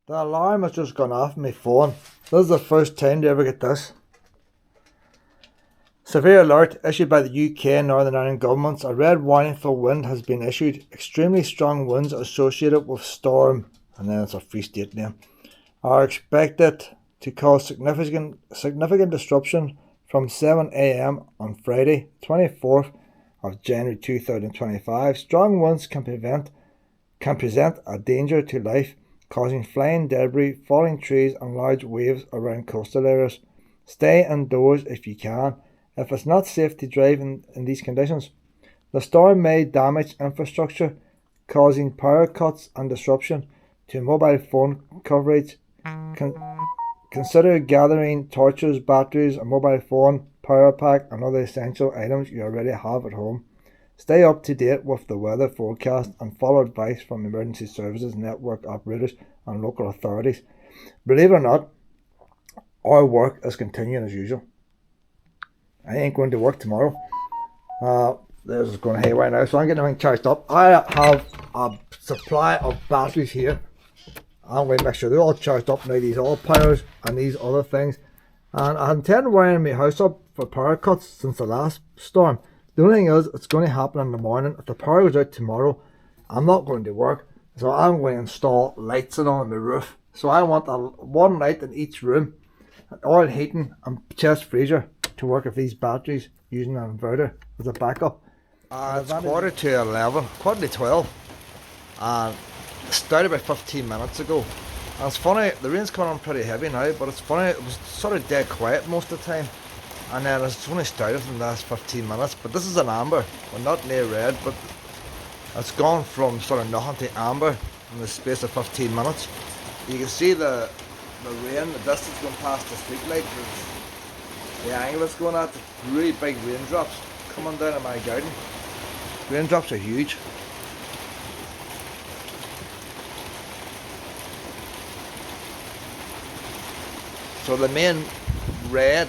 The alarm has just gone off my phone. This is the first time to ever get this. Severe alert issued by the UK and Northern Ireland governments. A red warning for wind has been issued. Extremely strong winds associated with storm, and then it's a free state name, are expected to cause significant disruption from 7 a.m. on Friday, 24th of January 2025. Strong winds can present a danger to life, causing flying debris, falling trees and large waves around coastal areas. Stay indoors if you can, if it's not safe to drive in these conditions. The storm may damage infrastructure, causing power cuts and disruption to mobile phone coverage. Consider gathering torches, batteries, a mobile phone, power pack and other essential items you already have at home. Stay up to date with the weather forecast and follow advice from emergency services, network operators and local authorities. Believe it or not, our work is continuing as usual. I ain't going to work tomorrow. This is going haywire now, so I'm getting everything charged up. I have a supply of batteries here. I'm going to make sure they're all charged up now, these all powers and these other things. And I intend wiring my house up for power cuts since the last storm. The only thing is, it's going to happen in the morning. If the power goes out tomorrow, I'm not going to work. So I'm going to install lights and all on the roof. So I want one light in each room, oil heating and chest freezer to work with these batteries using an inverter as a backup. It's quarter to 12. And it started about 15 minutes ago. And it's funny, the rain's coming on pretty heavy now, but it's funny, it was sort of dead quiet most of the time. And then it's only started in the last 15 minutes, but this is an amber. We're not near red, but it's gone from sort of nothing to amber in the space of 15 minutes. You can see the rain, the distance going past the street light, the angle it's going at, really big raindrops coming down in my garden. Raindrops are huge. So the main red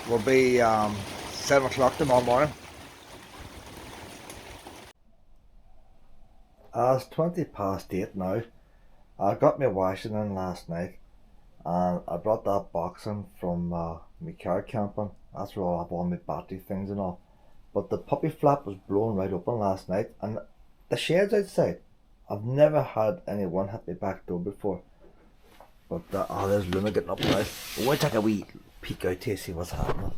will be 7 o'clock tomorrow morning. It's 20 past 8 now. I got my washing in last night and I brought that box in from my car camping. That's where I have all my battery things and all. But the puppy flap was blown right open last night and the shed's outside. I've never had anyone hit my back door before. But there's Luna getting up now. We'll take a wee peek out here, see what's happening.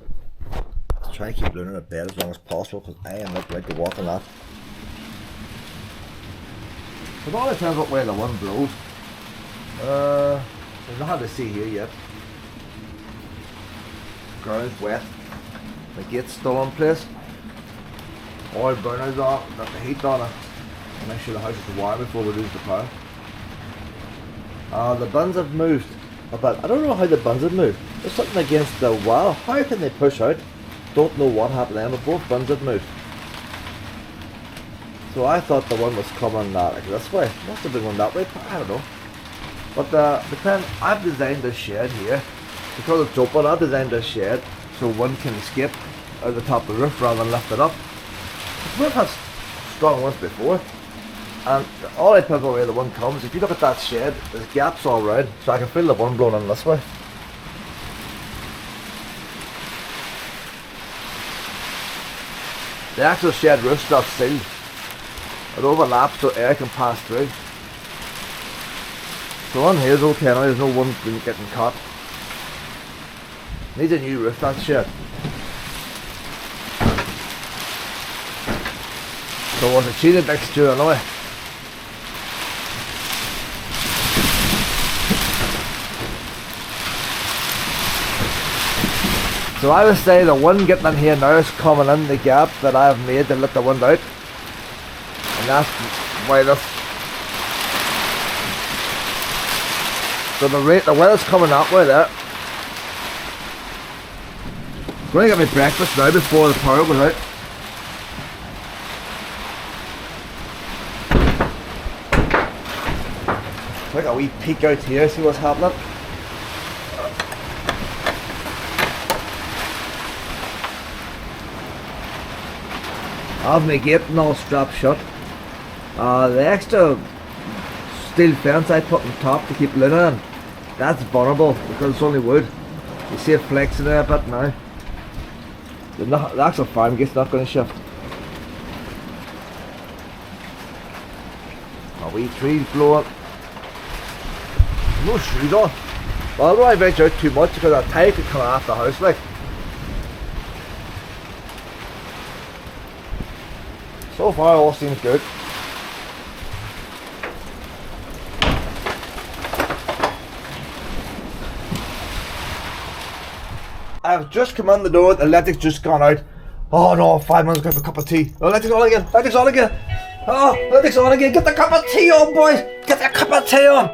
Let's try and keep Luna in bed as long as possible because I am not ready to walk on that. It all depends what way the wind blows. There's nothing to see here yet. Ground's wet. The gate's still in place. All burners on, got the heat on it. Make sure the house is warm before we lose the power. The bins have moved a bit. I don't know how the bins have moved. There's something against the wall. How can they push out? Don't know what happened then, but both bins have moved. So I thought the one was coming like this way. Must have been going that way. I don't know. But I've designed this shed here. Because it's open, I've designed this shed so one can escape out the top of the roof rather than lift it up. The roof has strong winds before. And all I depends on where the wind comes. If you look at that shed, there's gaps all around, so I can feel the wind blowing in this way. The actual shed roof stuff's sealed. It overlaps so air can pass through. So on here is okay now, there's no wind getting caught. Needs a new roof, that shed. So was a cheated next year anyway. So I would say the wind getting in here now is coming in the gap that I have made to let the wind out. And that's why this. So the weather's coming that way there. I'm going to get my breakfast now before the power goes out. Take a wee peek out here, see what's happening. I have my gate and all strapped shut. The extra steel fence I put on top to keep linen in. That's vulnerable because it's only wood. You see it flexing there a bit now. The actual farm gate's not going to shift. A wee trees blowing. No shoes on. Well, I don't want to venture out too much because that tide could come off the house like. So far all seems good. I've just come in the door, the electric's just gone out. Oh no, 5 minutes to have a cup of tea. Oh, electric's on again, electric's on again. Oh, electric's on again, get the cup of tea on, boys. Get the cup of tea on.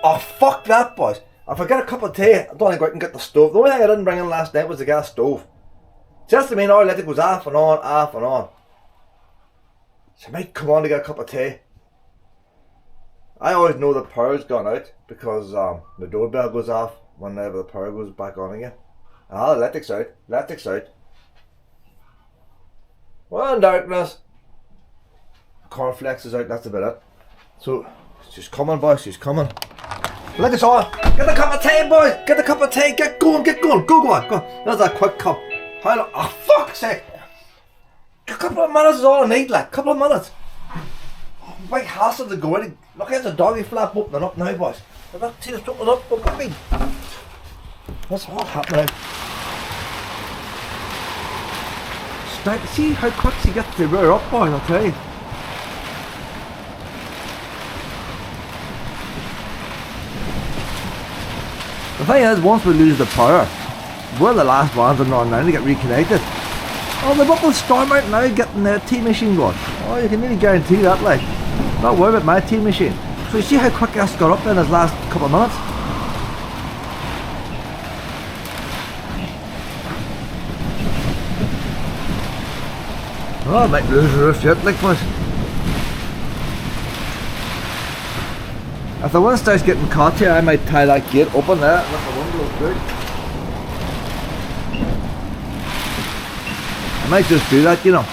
Oh, fuck that, boys. If I get a cup of tea, I don't want to go out and get the stove. The only thing I didn't bring in last night was the gas stove. Just to mean our electric was off and on, off and on. So I might come on to get a cup of tea. I always know the power's gone out because the doorbell goes off whenever the power goes back on again. Ah, the electric's out. Electric's out. Well, in darkness. Cornflakes is out, that's about it. So, she's coming, boys, she's coming. Electric's on. Get the cup of tea, boys. Get the cup of tea. Get going, get going. Go on, go on. There's that quick cup. How long? Oh, fuck's sake. A couple of minutes is all I need, like. Couple of minutes. Oh, big hassle to go in. Look at the doggy flap opening up now, boys. That tea's opening up. Look at me. What's all happening? See how quick she gets the rear up, boys, I'll tell you. The thing is, once we lose the power, we're the last ones in Northern Ireland to get reconnected. Oh, they've up with Storm out now getting their tea machine going. Oh, you can nearly guarantee that, like. Not worry about my tea machine. So you see how quick that's got up in his last couple of minutes? Oh, I might lose the roof yet, like, boys. If the wind starts getting caught here, I might tie that gate open there and let the wind blow through. I might just do that, you know.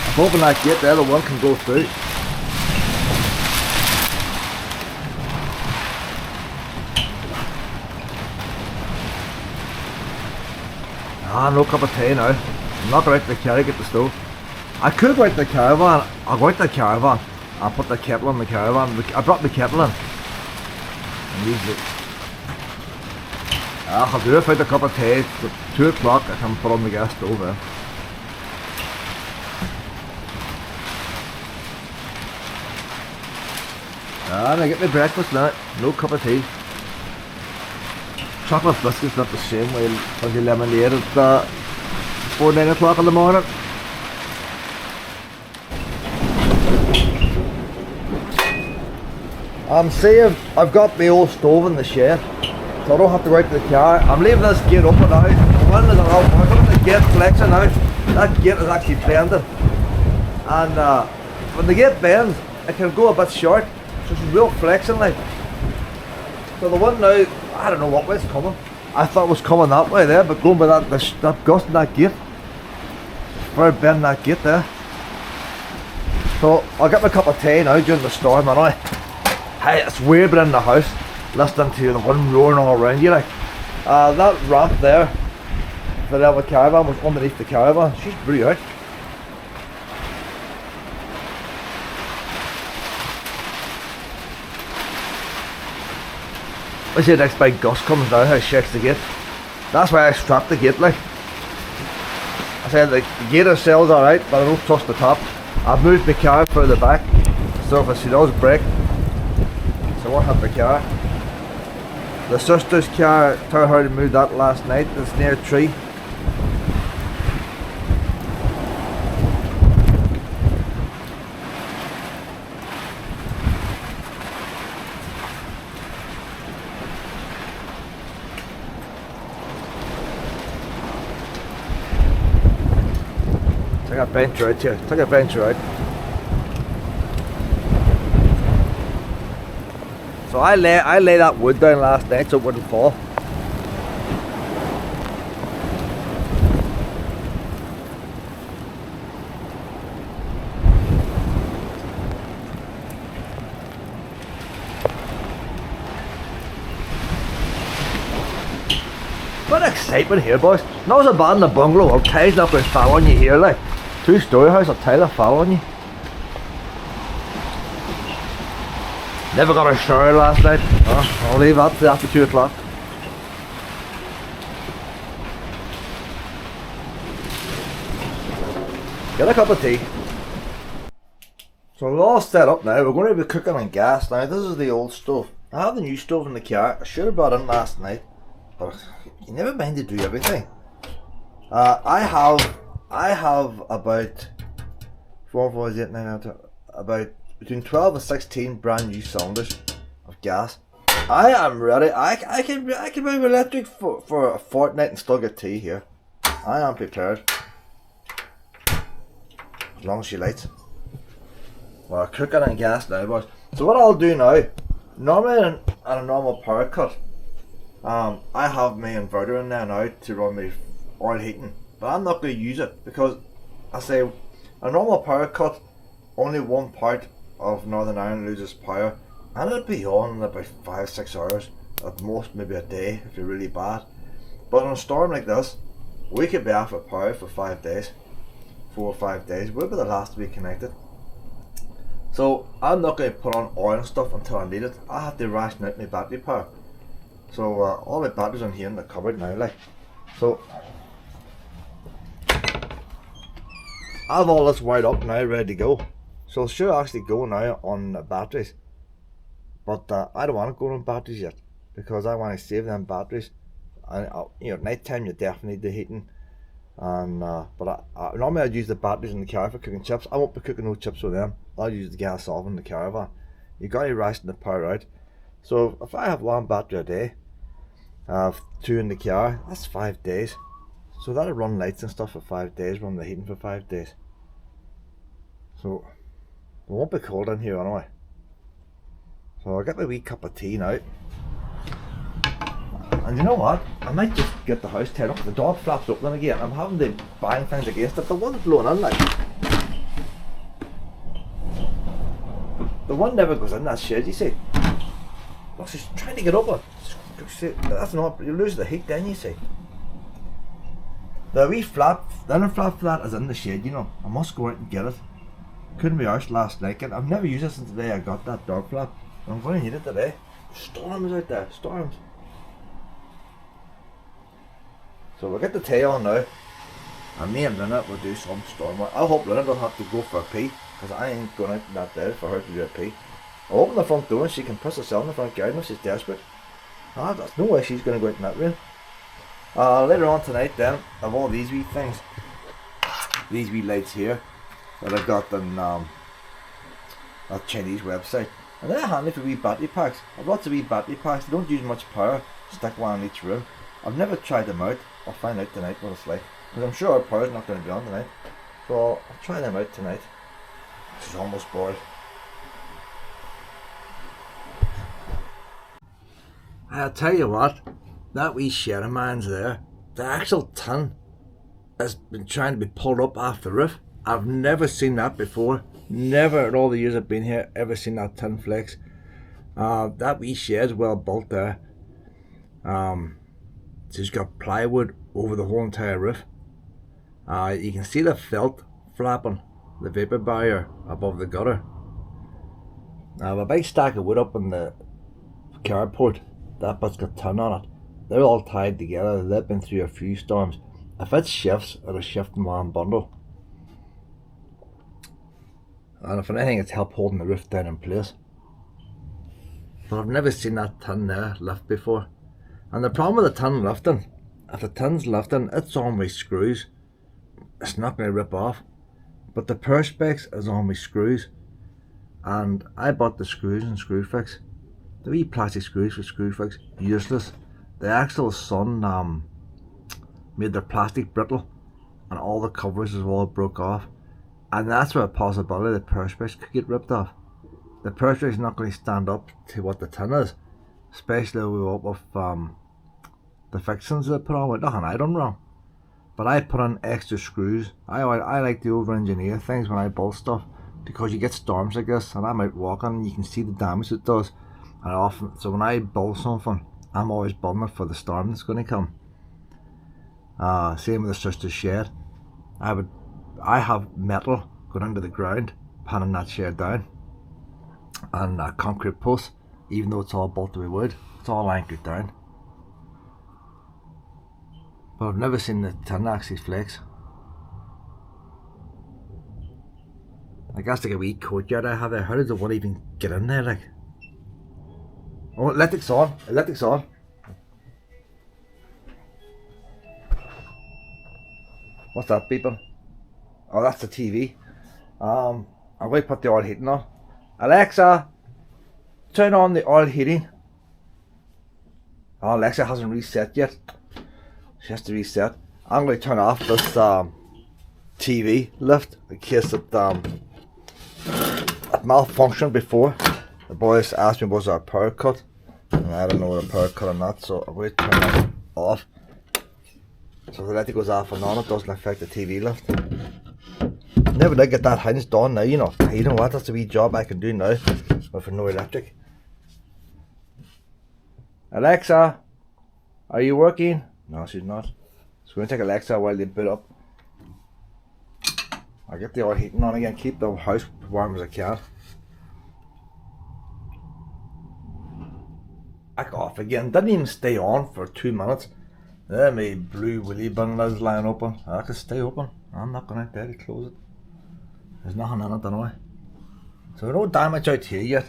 If I open that gate there, the wind can go through. Ah, no cup of tea now. I'm not going out to the carry, get the stove. I could go out to the caravan. I'll go out to the caravan. I'll put the kettle in the caravan. I brought the kettle in. And use it. I'll do it without a cup of tea. At 2 o'clock I can put on the gas stove then. And I get my breakfast now. No cup of tea. Chocolate biscuits not the same way as the lemonade at before 9 o'clock in the morning. I'm saying I've got my old stove in the shed, so I don't have to go out to the car. I'm leaving this gate open now. The wind is around. I'm looking at the gate flexing now. That gate is actually bending. And when the gate bends, it can go a bit short. So it's real flexing like. So the wind now, I don't know what way it's coming. I thought it was coming that way there, but going by that gust in that gate. Very bend that gate there. So I'll get my cup of tea now during the storm and hey, it's weird being in the house, listening to the wind roaring all around you like. That ramp there, for the caravan was underneath the caravan. She's pretty out. I see the next big gust comes down, how it shakes the gate. That's why I strapped the gate like. I said the gate itself is alright, but I don't trust the top. I've moved my car further back, so if she does break, so I won't have the car. The sister's car, told her to move that last night, it's near a tree. Take a bench out here, take a bench out. So I lay that wood down last night so it wouldn't fall. Bit of excitement here, boys. Not so bad in the bungalow. Well, tile's not going to fall on you here, like. Two-story house, a tile will fall on you. Never got a shower last night. Oh, I'll leave that till after 2 o'clock. Get a cup of tea. So we're all set up now. We're going to be cooking on gas now. This is the old stove. I have the new stove in the car. I should have brought it in last night, but you never mind to do everything. I have about 4, 4, 8, 9, about between 12 and 16 brand new cylinders of gas. I am ready. I can buy electric for a fortnight and still get tea here. I am prepared. As long as she lights. Well, cooking on gas now, boys. So what I'll do now, normally on a normal power cut, I have my inverter in there now to run my oil heating, but I'm not going to use it because I say a normal power cut, only one part of Northern Ireland loses power, and it'll be on in about 5-6 hours, at most maybe a day if you're really bad. But on a storm like this, we could be off of power for 5 days, 4 or 5 days. We'll be the last to be connected. So I'm not going to put on oil and stuff until I need it. I have to ration out my battery power. So all my batteries on here in the cupboard now, like. So I have all this wired up now, ready to go. So it should actually go now on batteries. But I don't want to go on batteries yet because I want to save them batteries. You know, night time you definitely need the heating. And but normally I'd use the batteries in the car for cooking chips. I won't be cooking no chips with them. I'll use the gas oven in the Caravan. You got to ration the power out. So if I have 1 battery a day, I have 2 in the car, that's 5 days. So that'll run lights and stuff for 5 days, run the heating for 5 days. So it won't be cold in here anyway. So I'll get my wee cup of tea now. And you know what? I might just get the house turned up. The door flaps open again. I'm having to bang things against it. The one's blowing in like. The one never goes in that shed, you see. Look, she's trying to get up it. That's not, you lose the heat then, you see. The wee flap, the other flap for that is in the shed, you know. I must go out and get it. Couldn't be arsed last night. I've never used it since the day I got that dog flap. I'm going to need it today. Storms out there, storms. So we'll get the tea on now. And me and Lynette will do some storm work. I hope Lynette don't have to go for a pee, because I ain't going out that day for her to do a pee. I'll open the front door and she can piss herself in the front garden if she's desperate. There's no way she's going to go out in that rain. Later on tonight then, I have all these wee things. These wee lights here that I got on a Chinese website. And they're handy for wee battery packs. I've lots of wee battery packs. They don't use much power. Stick one in each room. I've never tried them out. I'll find out tonight what it's like. Because I'm sure our power's not going to be on tonight. So I'll try them out tonight. This is almost boiled. I'll tell you what, that wee shed of mine's there, the actual tin has been trying to be pulled up off the roof. I've never seen that before. Never in all the years I've been here ever seen that tin flex. That wee shed's well built there. It's got plywood over the whole entire roof. You can see the felt flapping, the vapour barrier above the gutter. I have a big stack of wood up in the carport. That bit's got tin on it. They're all tied together. They've been through a few storms. If it shifts, it'll shift in one bundle. And if anything, it's helped holding the roof down in place. But I've never seen that tin there lift before. And the problem with the tin lifting, if the tin's lifting, it's on with screws. It's not going to rip off. But the perspex is on with screws. And I bought the screws and screw fix. The wee plastic screws for screw fix, useless. The actual sun made their plastic brittle and all the covers all broke off. And that's where a possibility the perspex could get ripped off. The perspex is not going to stand up to what the tin is. Especially with the fixings they put on with nothing I done wrong. But I put on extra screws. I like to over engineer things when I build stuff, because you get storms like this and I'm out walking and you can see the damage it does. And so when I build something, I'm always building it for the storm that's going to come. Same with the sister's shed. I have metal going into the ground, panning that shed down, and concrete posts, even though it's all bolted with wood, it's all anchored down. But I've never seen the tin actually flex. Like that's like a wee courtyard I have there. How does the one even get in there? Like, oh, electric's on. Electric's on. What's that beeping? Oh, that's the TV. I'm going to put the oil heating on. Alexa, turn on the oil heating. Oh, Alexa hasn't reset yet. She has to reset. I'm going to turn off this TV lift in case it malfunctioned before. The boys asked me was there a power cut, and I don't know whether a power cut or not, so I'm going to turn it off. So if the electric goes off and on, it doesn't affect the TV lift. Never did get that hinge done now, you know. You know what, that's a wee job I can do now, but for no electric. Alexa, are you working? No, she's not. So we're going to take Alexa while they boot up. I'll get the oil heating on again, keep the house warm as I can. Back off again, didn't even stay on for 2 minutes. There my blue willy bin is lying open. I can stay open. I'm not going out there to close it. There's nothing in it anyway. So no damage out here yet.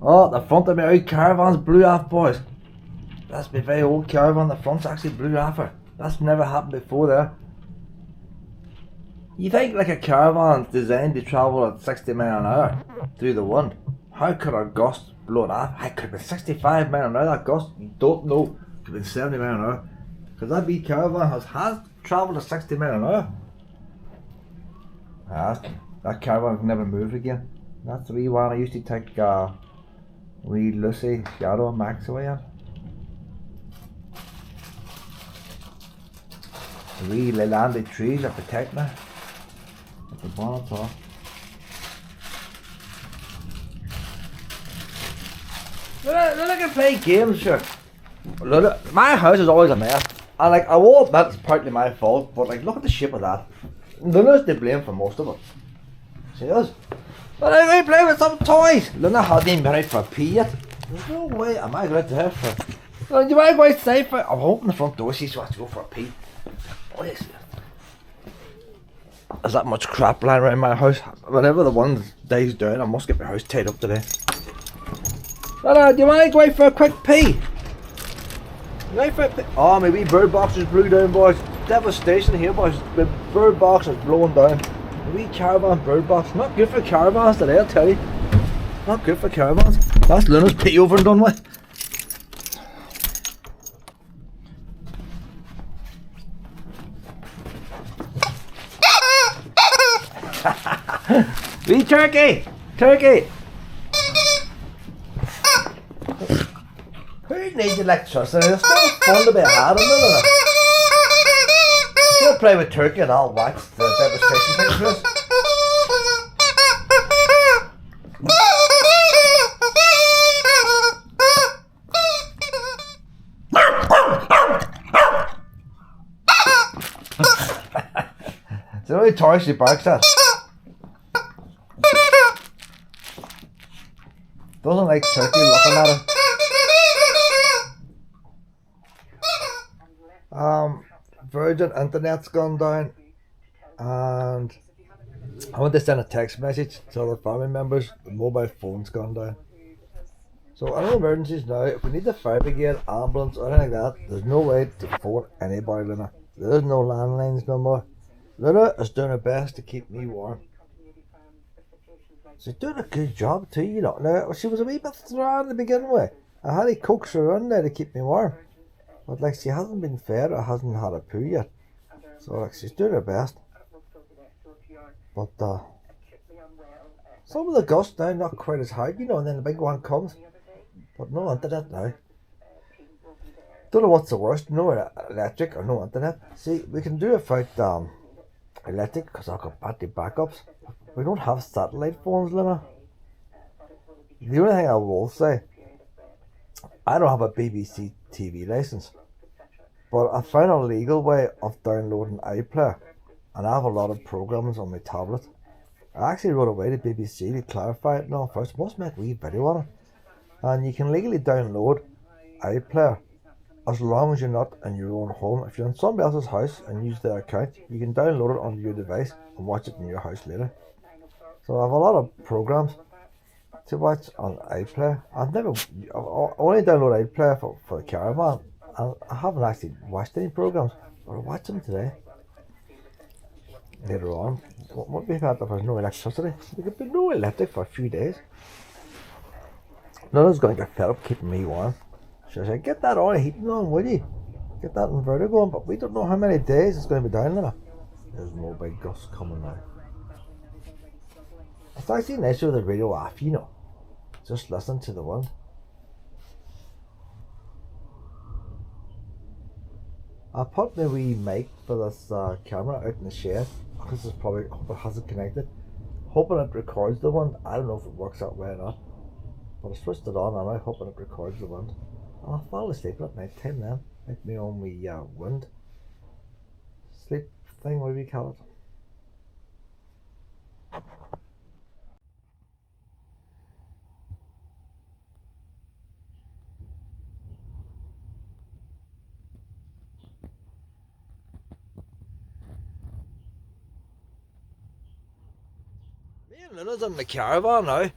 Oh, the front of my old Caravan's blew off, boys. That's my very old Caravan, the front's actually blew off her. That's never happened before there. You think like a Caravan's designed to travel at 60 miles an hour through the wind. How could a gust blow it off? I could have been 65 miles an hour, that gust, you don't know. Could have been 70 miles an hour. Because that big Caravan has travelled at 60 miles an hour. That Caravan can never move again. That's the wee one I used to take wee Lucy, Shadow and Max away on. The wee Lelanded trees are protecting her. At the bonnet's off. Look at play games, sure. Look, my house is always a mess. And like, I will admit it's partly my fault, but like, look at the shape of that. Luna's to blame for most of it. She is. But I play with some toys. Luna hasn't even been out for a pee yet. There's no way am I going to her for... Well, do I go outside for... I'm hoping the front door, she's wants to go for a pee. Oh yes. There's that much crap lying around my house. Whenever the one dies down, I must get my house tied up today. Hello, do you want to go out for a quick pee? Oh, my wee bird box is blew down, boys. Devastation here, boys. The bird box is blowing down. The wee Caravan bird box. Not good for caravans today, I'll tell you. Not good for caravans. That's Luna's pee over and done with. Wee turkey! Turkey! Who needs electricity? It's still fun to be had, isn't it? She'll play with turkey and I'll watch the devastation pictures. It's the only toy she barks at. Doesn't like turkey looking at her. Virgin Internet's gone down, and I want to send a text message to other family members. The mobile phone's gone down. So in emergencies now, if we need the fire brigade, ambulance, or anything like that, there's no way to phone anybody, Luna. There's no landlines no more. Luna is doing her best to keep me warm. She's doing a good job too, you know. Now, she was a wee bit thrown to begin with. I had to coax her in there to keep me warm. But like, she hasn't been fed or hasn't had a poo yet. So like, she's doing her best. But some of the gusts now not quite as hard, you know, and then the big one comes. But no internet now. Don't know what's the worst, no electric or no internet. See, we can do without electric because I've got battery backups. We don't have satellite phones, Luna. The only thing I will say, I don't have a BBC TV licence. But I found a legal way of downloading iPlayer, and I have a lot of programs on my tablet. I actually wrote away to BBC to clarify it now first. Must make a wee video on it. And you can legally download iPlayer as long as you're not in your own home. If you're in somebody else's house and use their account, you can download it onto your device and watch it in your house later. So I have a lot of programs to watch on iPlayer. I only download iPlayer for the Caravan, and I haven't actually watched any programs, but I'll watch them today. Later on, what would be that if there's no electricity? There could be no electric for a few days. Nothing's going to get fed up keeping me warm. So I said, get that on heating on, would you? Get that inverter going, but we don't know how many days it's going to be down there. There's no big gusts coming now. It's actually nice with the radio off, you know. Just listen to the wind. I put my wee mic for this camera out in the shed. This is probably, hope it has it connected. Hoping it records the wind. I don't know if it works that way or not. But I switched it on and I'm hoping it records the wind. And I'll fall asleep at night time then. Like me on my wind sleep thing, what do we call it? Me and Luna's in the Caravan now.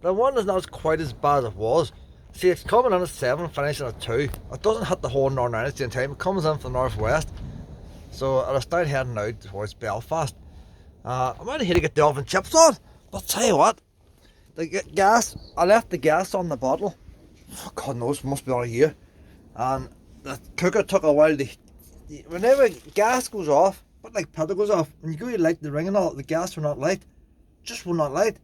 The one is not quite as bad as it was. See, it's coming in at 7, finishing at 2. It doesn't hit the whole Northern Ireland at the same time. It comes in from the northwest. So I'll start heading out towards Belfast. I'm out here to get the oven chips on. But tell you what, the gas, I left the gas on the bottle. God knows, must be on a year. And the cooker took a while to, whenever gas goes off, but like pedal goes off, when you go to light the ring and all, the gas will not light. Just will not light.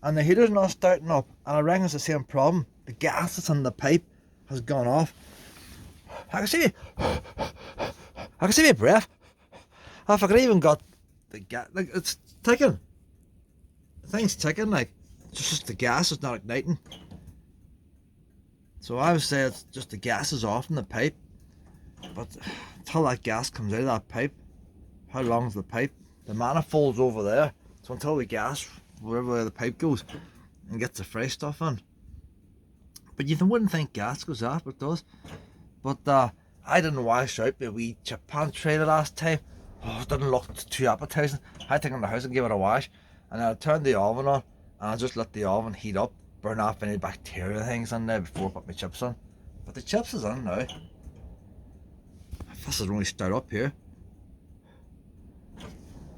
And the heater's not starting up, and I reckon it's the same problem. The gas that's in the pipe has gone off. I can see my breath. If I could even got the gas, like it's ticking. The thing's ticking, like it's just the gas is not igniting. So I would say it's just the gas is off in the pipe. But until that gas comes out of that pipe, how long is the pipe? The manifold's over there. So until the gas, wherever the pipe goes, and gets the fresh stuff in. But you wouldn't think gas goes off, but it does. But I didn't wash out the wee chip pan tray the last time. Oh, it didn't look too appetizing. I take it in the house and give it a wash. And I turned the oven on, and I just let the oven heat up, burn off any bacteria things in there before I put my chips on. But the chips is on now. If this is only start up here.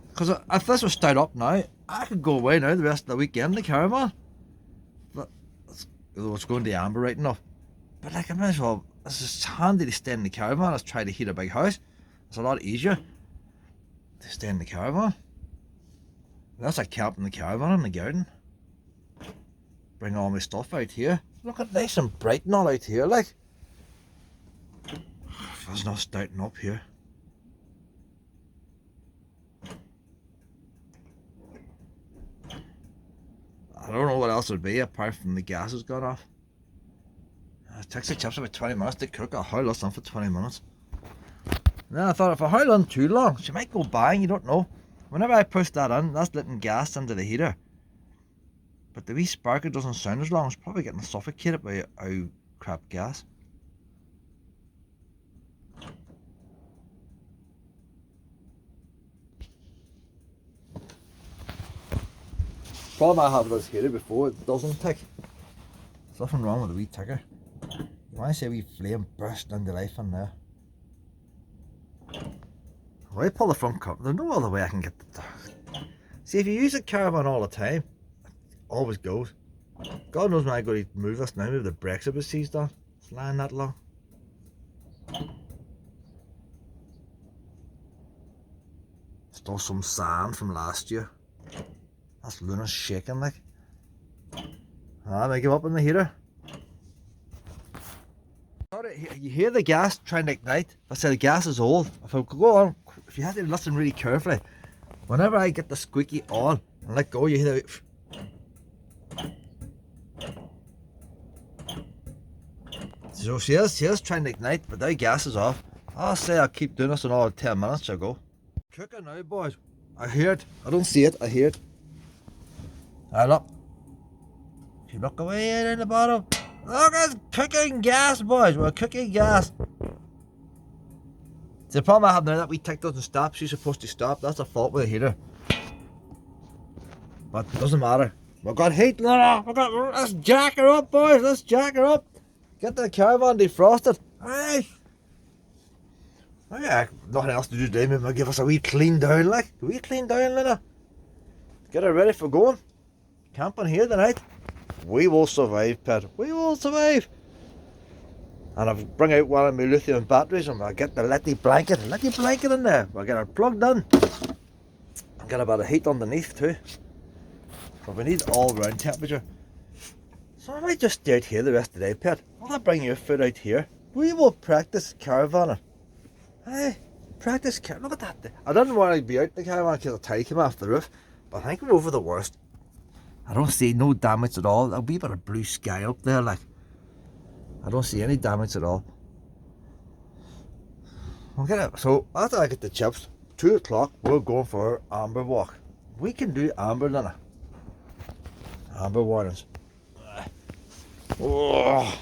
Because if this was start up now, I could go away now the rest of the weekend in the Caravan. But it's going to amber right enough. But like I might as well, it's just handy to stay in the Caravan as try to heat a big house. It's a lot easier to stay in the Caravan. That's like camping the Caravan in the garden. Bring all my stuff out here. Look at nice and bright and all out here, like. It's not starting up here. I don't know what else it would be apart from the gas has gone off. It takes the chips about 20 minutes to cook. I'll howl this on for 20 minutes. And then I thought if I howl on too long, she might go bang, you don't know. Whenever I push that in, that's letting gas into the heater. But the wee sparker doesn't sound as long. It's probably getting suffocated by how crap gas. Problem I have with this heater before, it doesn't tick. There's nothing wrong with the wee ticker. You want to see a wee flame burst into life in there. When I pull the front cover, there's no other way I can get the... See, if you use a Caravan all the time, it always goes. God knows when I go to move this now, maybe the brakes have been seized on. It's lying that long. Still some sand from last year. That's Luna's shaking like. I may give up on the heater. You hear the gas trying to ignite. I say the gas is old. If I go on, if you have to listen really carefully, whenever I get the squeaky on and let go, you hear the... So she is trying to ignite, but now gas is off. I'll say I'll keep doing this another 10 minutes to go. Cooking now, boys. I hear it. I don't see it. I hear it. Alright, look. If you look away in the bottom, look, it's cooking gas, boys. We're cooking gas. The problem I have now that we tick doesn't stop. She's supposed to stop. That's the fault with the heater. But it doesn't matter. We've got heat. Let's jack her up, boys. Let's jack her up. Get the Caravan defrosted. Aye. Oh yeah, nothing else to do today. Maybe give us a wee clean down, like. A wee clean down, Lena. Get her ready for going. Camping here tonight. We will survive, Pet. We will survive. And I'll bring out one of my lithium batteries and I'll get the litty blanket in there. We'll get her plugged in. And get a bit of heat underneath too. But we need all round temperature. So I might just stay out here the rest of the day, Pet. I'll bring your food out here. We will practice caravanning. Hey, practice caravan. Look at that. I didn't want to be out the caravan because the tide came off the roof. But I think we're over the worst. I don't see no damage at all. A wee bit of blue sky up there, like. I don't see any damage at all. Okay, so after I get the chips, 2 o'clock, we're going for our amber walk. We can do amber, Lena. Amber warnings. Oh.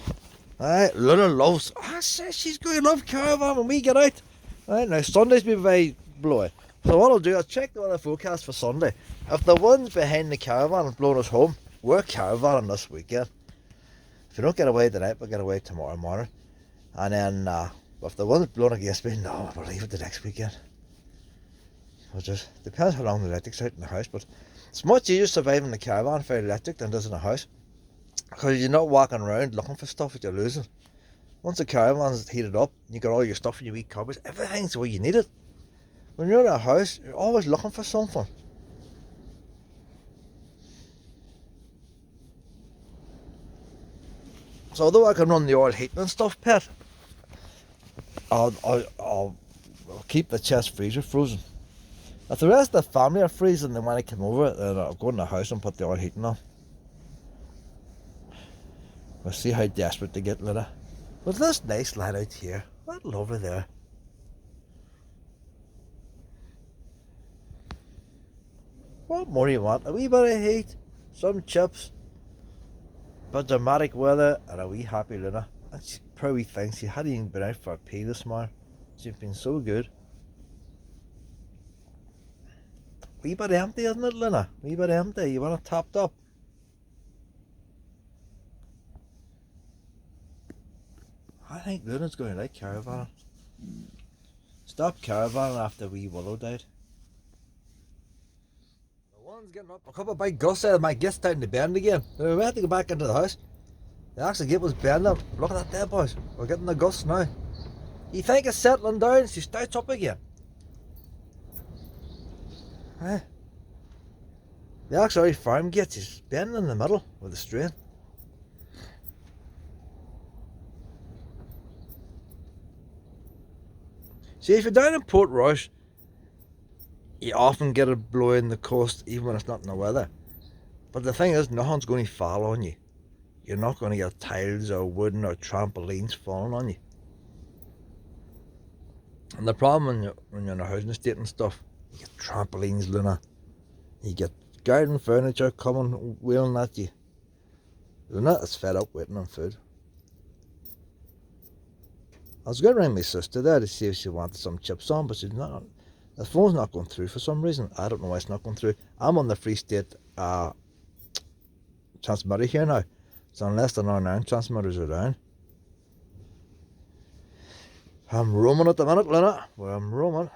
Alright, Luna loves. I say she's going to love caravan when we get out. Right, now Sunday's been very blowy. So what I'll do, I'll check the weather forecast for Sunday. If the wind's behind the caravan is blowing us home, we're caravanning this weekend. If we don't get away tonight, we'll get away tomorrow morning. And then, if the wind's blowing against me, no, we'll leave it the next weekend. It just depends how long the electric's out in the house, but it's much easier surviving the caravan for electric than it is in a house. Because you're not walking around looking for stuff that you're losing. Once the caravan's heated up, you got all your stuff in your wee cupboards, everything's where you need it. When you're in a house, you're always looking for something. So although I can run the oil heating and stuff, Pet, I'll keep the chest freezer frozen. If the rest of the family are freezing, then when I come over, then I'll go in the house and put the oil heating on. We'll see how desperate they get later. But this nice light out here, what lovely there. What more do you want? A wee bit of heat, some chips, but dramatic weather, and a wee happy Luna. And she probably thinks she hadn't even been out for a pee this morning. She's been so good. Wee bit empty, isn't it, Luna? Wee bit empty. You want it topped up? I think Luna's going to like caravanning. Stop caravanning after wee Willow died. One's getting up. A couple of big gusts out of my gate starting to bend again. We had to go back into the house. The actual gate was bending. Look at that there, boys. We're getting the gusts now. You think it's settling down? She starts up again. Eh? The actual farm gate is bending in the middle with the strain. See, if you're down in Portrush, you often get it blowing the coast even when it's not in the weather. But the thing is, nothing's going to fall on you. You're not going to get tiles or wooden or trampolines falling on you. And the problem when you're in a housing estate and stuff, you get trampolines, Luna. You get garden furniture coming wheeling at you. Luna is fed up waiting on food. I was going to ring my sister there to see if she wanted some chips on, but she's not. The phone's not going through for some reason. I don't know why it's not going through. I'm on the Free State transmitter here now. So unless the Northern Ireland transmitters are down. I'm roaming at the minute, Luna. Well, I'm roaming.